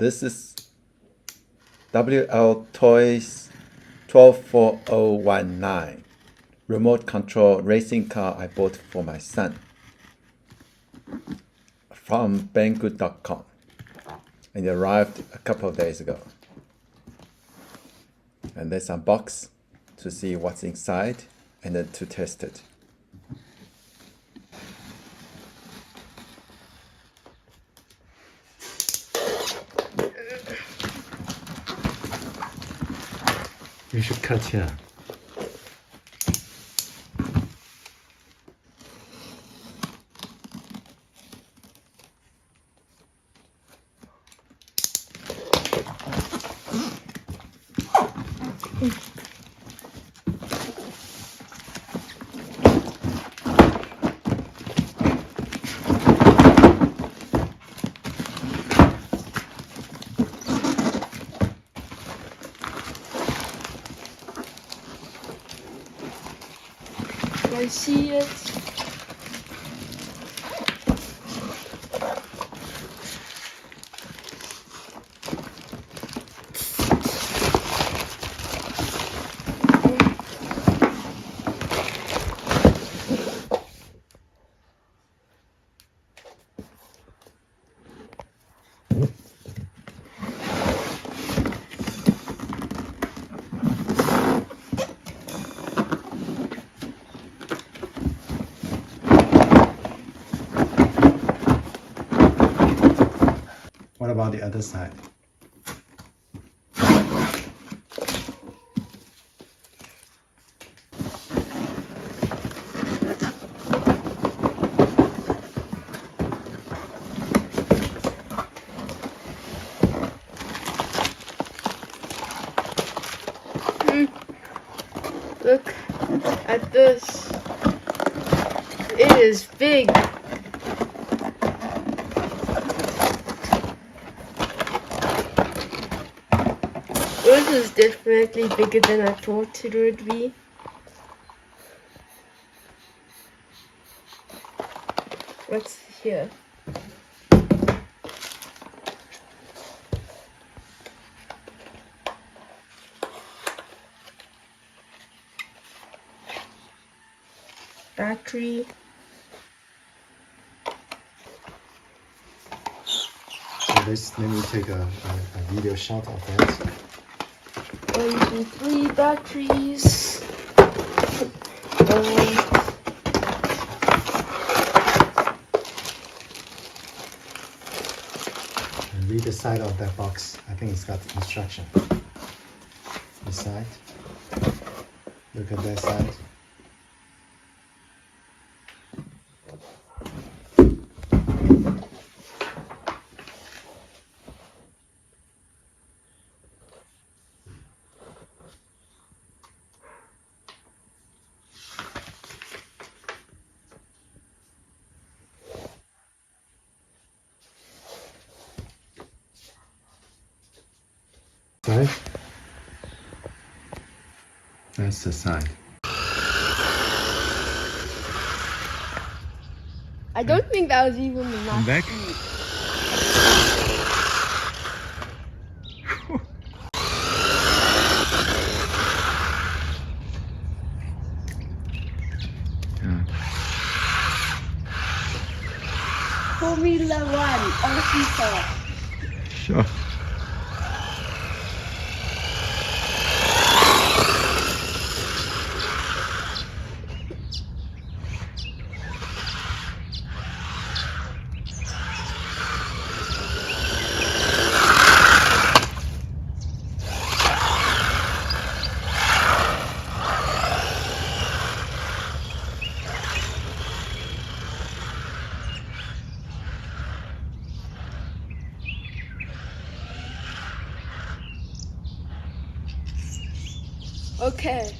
This is WLToys 124019 remote control racing car I bought for my son from banggood.com, and it arrived a couple of days ago. And let's unbox to see what's inside and then to test it. You should cut here. I see it. What about the other side? Look at this. It is big. This is definitely bigger than I thought it would be. What's here? Battery. So let me take a video shot of that. 1, 2, 3 batteries. And read the side of that box. I think it's got instruction. This side. Look at that side. Side. That's the side. I don't think that was even enough. Back. Formula 1 officer. Sure. Okay.